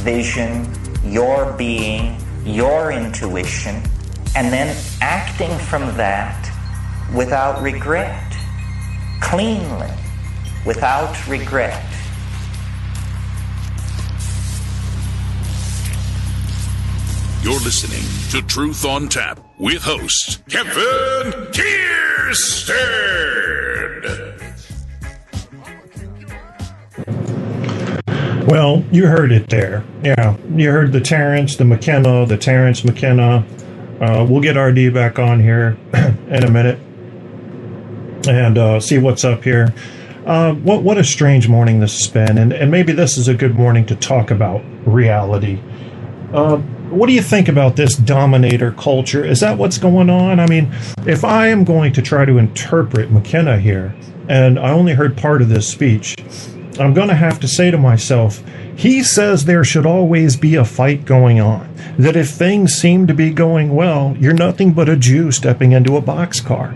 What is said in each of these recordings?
vision, your being, your intuition, and then acting from that without regret, cleanly, without regret. You're listening to Truth on Tap with host Kevin Kirsten. Well, you heard it there. Yeah, you heard the Terrance McKenna. We'll get RD back on here in a minute and see what's up here. What a strange morning this has been, and maybe this is a good morning to talk about reality. What do you think about this dominator culture? Is that what's going on? I mean, if I am going to try to interpret McKenna here, and I only heard part of this speech, I'm going to have to say to myself, he says there should always be a fight going on. That if things seem to be going well, you're nothing but a Jew stepping into a boxcar.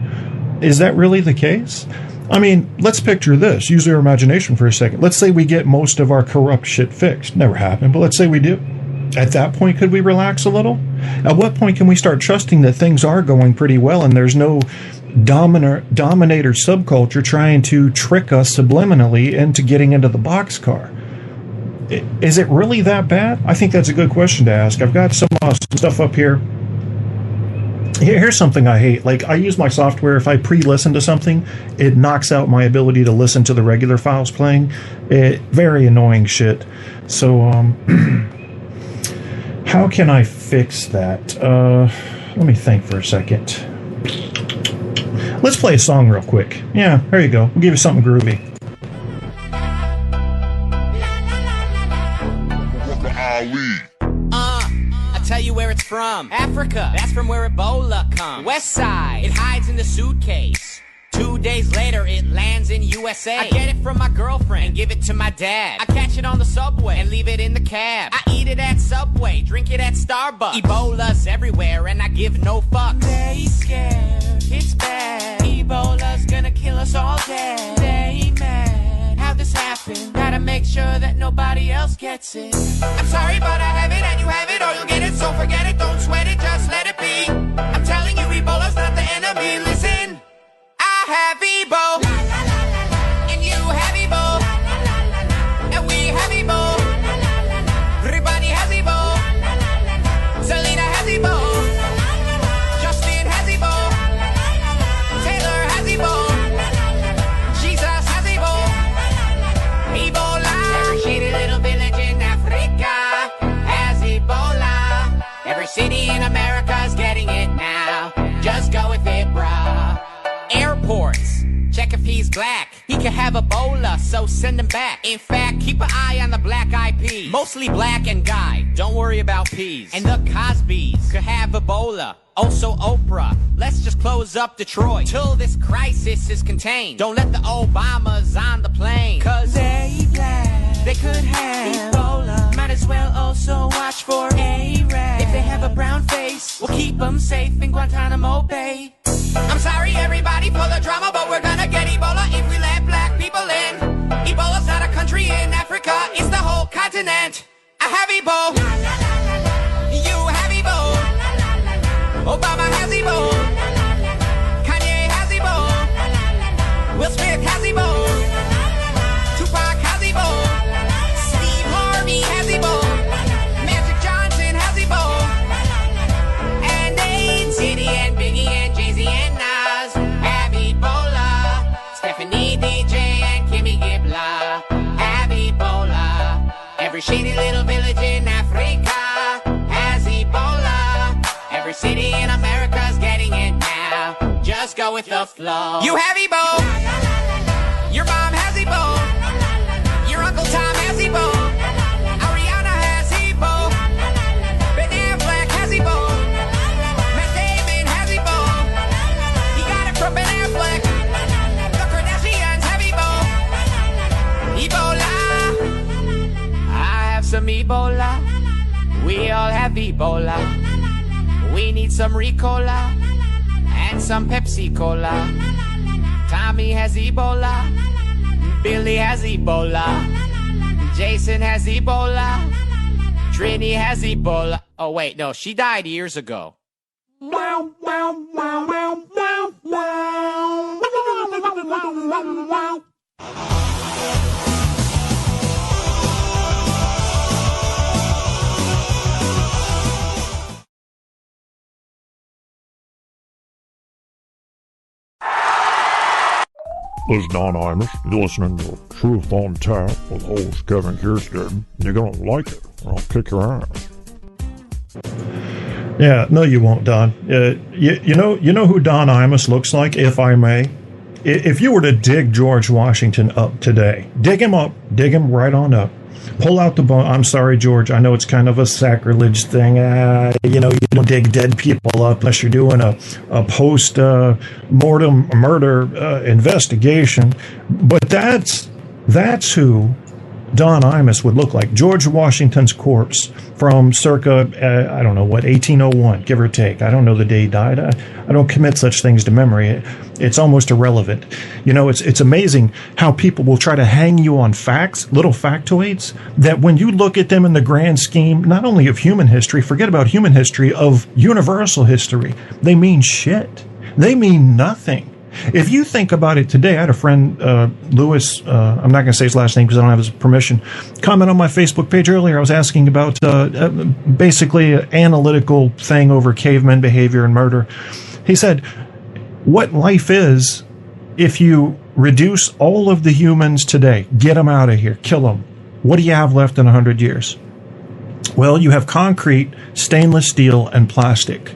Is that really the case? I mean, let's picture this. Use your imagination for a second. Let's say we get most of our corrupt shit fixed. Never happened, but let's say we do. At that point, could we relax a little? At what point can we start trusting that things are going pretty well and there's no dominator subculture trying to trick us subliminally into getting into the boxcar? Is it really that bad? I think that's a good question to ask. I've got some stuff up here. Here's something I hate. Like, I use my software. If I pre-listen to something, it knocks out my ability to listen to the regular files playing. Very annoying shit. So, how can I fix that? Let me think for a second. Let's play a song real quick. Yeah, there you go. We'll give you something groovy. I tell you where it's from. Africa, that's from where Ebola comes. West Side, it hides in the suitcase. 2 days later, it lands in USA. I get it from my girlfriend and give it to my dad. I catch it on the subway and leave it in the cab. I eat it at Subway, drink it at Starbucks. Ebola's everywhere and I give no fucks. They scared, it's bad. Ebola's gonna kill us all dead. They mad, how this happened. Gotta make sure that nobody else gets it. I'm sorry, but I have it and you have it, or you'll get it. So forget it, don't sweat it, just let it be. I'm telling you, Ebola's not the enemy. Listen, I have Ebo, and you have Ebo, and we have Ebo. Everybody has Ebo. Selena has Ebo. Justin has Ebo. Taylor has Ebo. Jesus has Ebo. Ebola. Every shady little village in Africa has Ebola. Every city in America's getting it now. Just go with it, brah. Airports, check if he's black. He could have Ebola, so send him back. In fact, keep an eye on the black eyed peas. Mostly black and guy, don't worry about peas. And the Cosbys could have Ebola. Also Oprah. Let's just close up Detroit till this crisis is contained. Don't let the Obamas on the plane, cause they black, they could have Ebola. Might as well also watch for A-Rab. If they have a brown face, we'll keep them safe in Guantanamo Bay. I'm sorry everybody for the drama, but we're gonna get Ebola if we let black people in. Ebola's not a country in Africa, it's the whole continent. I have Ebo. You have Ebo. Obama has Ebo. Kanye has Ebo. Will Smith has Ebo. Tupac has Ebo. Steve Harvey has Ebo. Magic Johnson has Ebo. And Nate City and Biggie and Jay-Z and Nas have Ebola. Stephanie DJ and Kimmy Gibbler have Ebola. Every shady little village in Africa has Ebola. Every city in America's getting it now. Just go with the flow. You have Ebo. Your mom has Ebo. Your Uncle Tom has Ebo. Ariana has Ebo. Ben Affleck has Ebo. Matt Damon has Ebo. He got it from Ben Affleck. The Kardashians have Ebo. Ebola. I have some Ebola. We all have Ebola. We need some Ricola and some Pepsi Cola. Tommy has Ebola. Billy has Ebola. Jason has Ebola. Trini has Ebola. Oh, wait, no, she died years ago. This is Don Imus. You're listening to Truth on Tap with host Kevin Kirsten. You're gonna like it, or I'll kick your ass. Yeah, no, you won't, Don. You know who Don Imus looks like, if I may? If you were to dig George Washington up today, dig him right on up. Pull out the bone. I'm sorry, George. I know it's kind of a sacrilege thing. You don't dig dead people up unless you're doing a post-mortem murder investigation. But that's who Don Imus would look like. George Washington's corpse from circa, 1801, give or take. I don't know the day he died. I don't commit such things to memory. It's almost irrelevant. It's amazing how people will try to hang you on facts, little factoids, that when you look at them in the grand scheme, not only of human history, forget about human history, of universal history, they mean shit. They mean nothing. If you think about it today, I had a friend, Lewis, I'm not going to say his last name because I don't have his permission, comment on my Facebook page earlier. I was asking about basically an analytical thing over caveman behavior and murder. He said, what life is if you reduce all of the humans today, get them out of here, kill them, what do you have left in 100 years? Well, you have concrete, stainless steel, and plastic.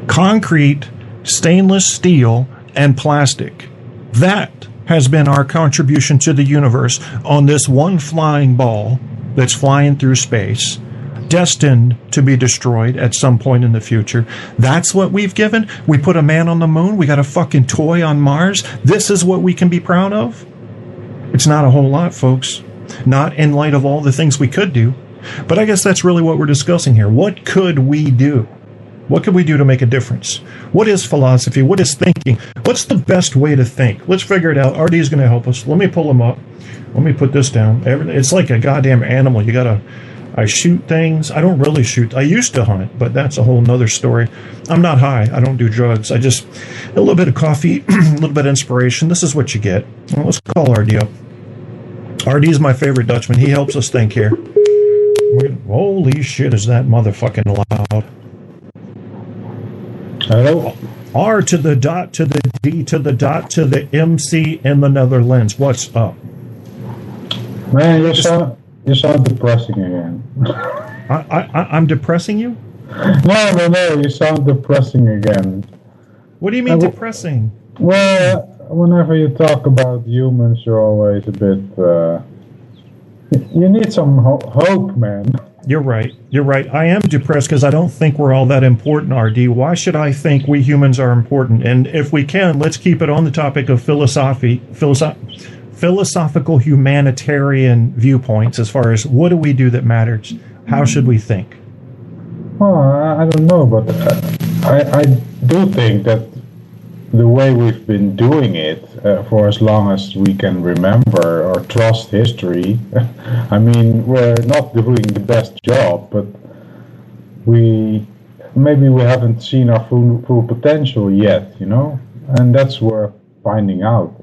Concrete, stainless steel, and plastic. That has been our contribution to the universe on this one flying ball that's flying through space, destined to be destroyed at some point in the future. That's what we've given. We put a man on the moon. We got a fucking toy on Mars. This is what we can be proud of? It's not a whole lot, folks. Not in light of all the things we could do. But I guess that's really what we're discussing here. What could we do? What can we do to make a difference? What is philosophy? What is thinking? What's the best way to think? Let's figure it out. RD is going to help us. Let me pull him up. Let me put this down. It's like a goddamn animal. I shoot things. I don't really shoot. I used to hunt, but that's a whole nother story. I'm not high. I don't do drugs. I just, a little bit of coffee, a little bit of inspiration. This is what you get. Well, let's call RD up. RD is my favorite Dutchman. He helps us think here. Holy shit, is that motherfucking loud. Hello? R to the dot to the D to the dot to the MC in the Netherlands. What's up? Man, you sound depressing again. I'm depressing you? No, you sound depressing again. What do you mean depressing? Well, whenever you talk about humans, you're always a bit... you need some hope, man. You're right. I am depressed because I don't think we're all that important, RD. Why should I think we humans are important? And if we can, let's keep it on the topic of philosophical humanitarian viewpoints as far as what do we do that matters? How should we think? Well, I don't know, but I do think that the way we've been doing it for as long as we can remember or trust history, I mean, we're not doing the best job, but maybe we haven't seen our full potential yet, and that's worth finding out,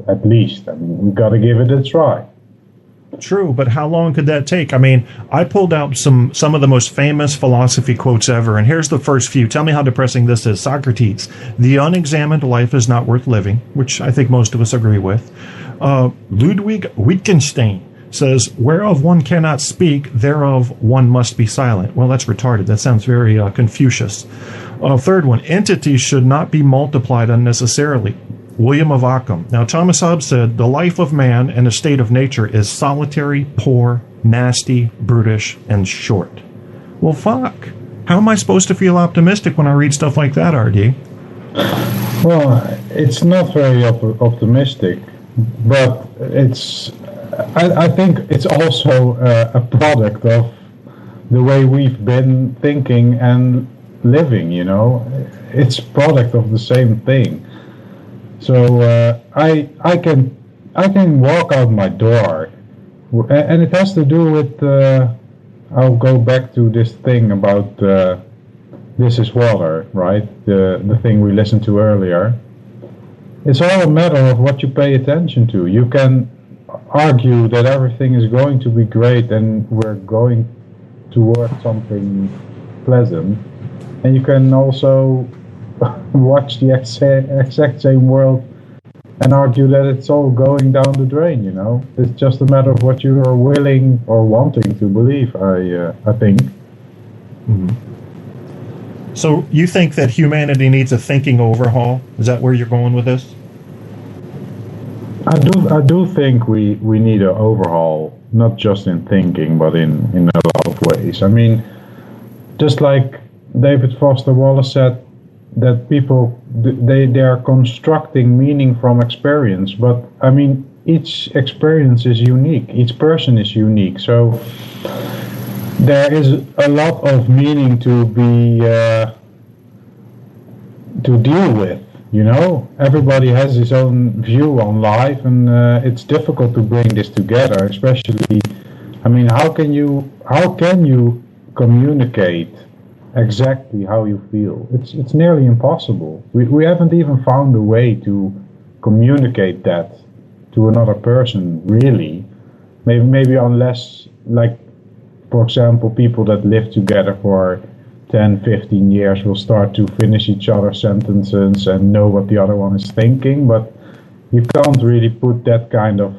at least. I mean, we got to give it a try. True, but how long could that take? I mean, I pulled out some of the most famous philosophy quotes ever, and here's the first few. Tell me how depressing this is. Socrates, the unexamined life is not worth living, which I think most of us agree with. Ludwig Wittgenstein says, whereof one cannot speak, thereof one must be silent. Well, that's retarded. That sounds very Confucius. Third one, entities should not be multiplied unnecessarily. William of Ockham. Now, Thomas Hobbes said, the life of man and the state of nature is solitary, poor, nasty, brutish, and short. Well, fuck. How am I supposed to feel optimistic when I read stuff like that, RD? Well, it's not very optimistic, but I think it's also a product of the way we've been thinking and living, It's a product of the same thing. So I can walk out my door, and it has to do with I'll go back to this thing about this is water, right? The thing we listened to earlier. It's all a matter of what you pay attention to. You can argue that everything is going to be great and we're going towards something pleasant, and you can also watch the exact same world and argue that it's all going down the drain. It's just a matter of what you are willing or wanting to believe, I think. Mm-hmm. So you think that humanity needs a thinking overhaul? Is that where you're going with this? I do think we need an overhaul, not just in thinking, but in a lot of ways. I mean, just like David Foster Wallace said, that people, they are constructing meaning from experience. But, I mean, each experience is unique. Each person is unique. So there is a lot of meaning to be to deal with. Everybody has his own view on life, and it's difficult to bring this together. Especially, I mean, how can you communicate exactly how you feel? It's nearly impossible. We haven't even found a way to communicate that to another person, really. Maybe unless, like, for example, people that live together for 10, 15 years will start to finish each other's sentences and know what the other one is thinking, but you can't really put that kind of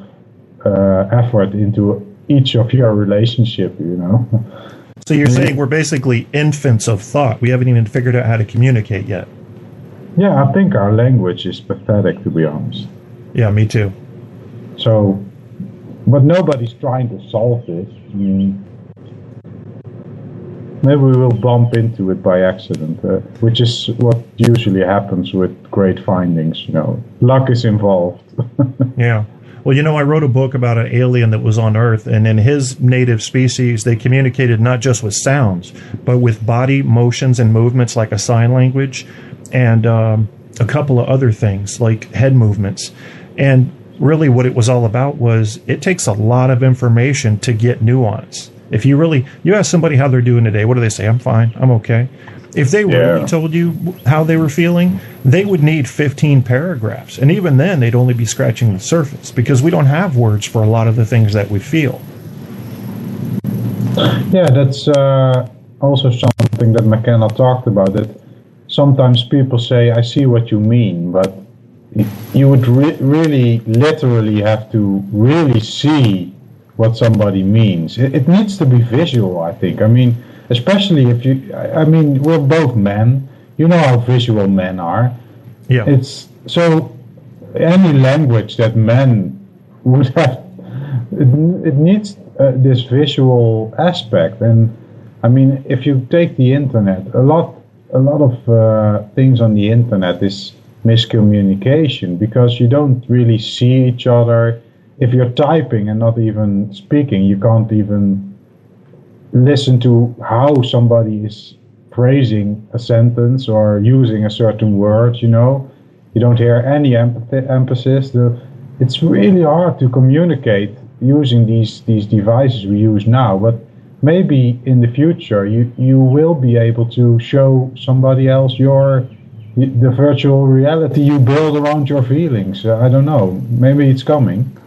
effort into each of your relationship, So you're saying we're basically infants of thought. We haven't even figured out how to communicate yet. Yeah, I think our language is pathetic, to be honest. Yeah, me too. So, but nobody's trying to solve this. I mean, maybe we will bump into it by accident, which is what usually happens with great findings. Luck is involved. Yeah. Well, I wrote a book about an alien that was on Earth, and in his native species, they communicated not just with sounds, but with body motions and movements like a sign language, and a couple of other things like head movements. And really what it was all about was it takes a lot of information to get nuance. If you ask somebody how they're doing today, what do they say? I'm fine. I'm okay. If they really told you how they were feeling, they would need 15 paragraphs. And even then, they'd only be scratching the surface because we don't have words for a lot of the things that we feel. Yeah, that's also something that McKenna talked about. That sometimes people say, I see what you mean, but you would really literally have to really see what somebody means. It needs to be visual, I think. I mean, especially if we're both men. You know how visual men are. Yeah. It's so any language that men would have, it needs this visual aspect. And I mean, if you take the internet, a lot of things on the internet is miscommunication because you don't really see each other. If you're typing and not even speaking, you can't even listen to how somebody is phrasing a sentence or using a certain word, You don't hear any emphasis. It's really hard to communicate using these devices we use now, but maybe in the future you will be able to show somebody else the virtual reality you build around your feelings. I don't know. Maybe it's coming.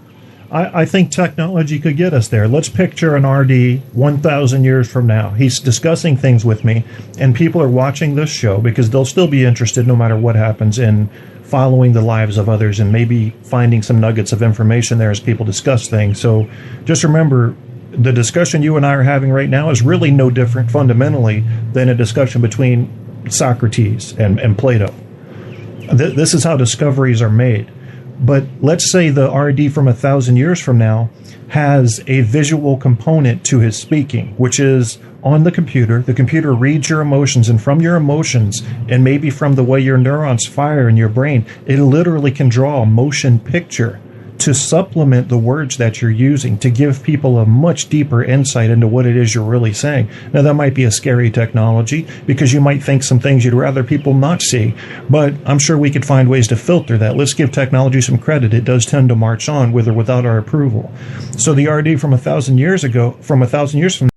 I think technology could get us there. Let's picture an RD 1,000 years from now. He's discussing things with me, and people are watching this show because they'll still be interested no matter what happens in following the lives of others and maybe finding some nuggets of information there as people discuss things. So just remember, the discussion you and I are having right now is really no different fundamentally than a discussion between Socrates and Plato. This is how discoveries are made. But let's say the RD from 1,000 years from now has a visual component to his speaking, which is on the computer. The computer reads your emotions, and from your emotions, and maybe from the way your neurons fire in your brain, it literally can draw a motion picture to supplement the words that you're using to give people a much deeper insight into what it is you're really saying. Now, that might be a scary technology because you might think some things you'd rather people not see, but I'm sure we could find ways to filter that. Let's give technology some credit. It does tend to march on with or without our approval. So the RD from 1,000 years ago, from 1,000 years from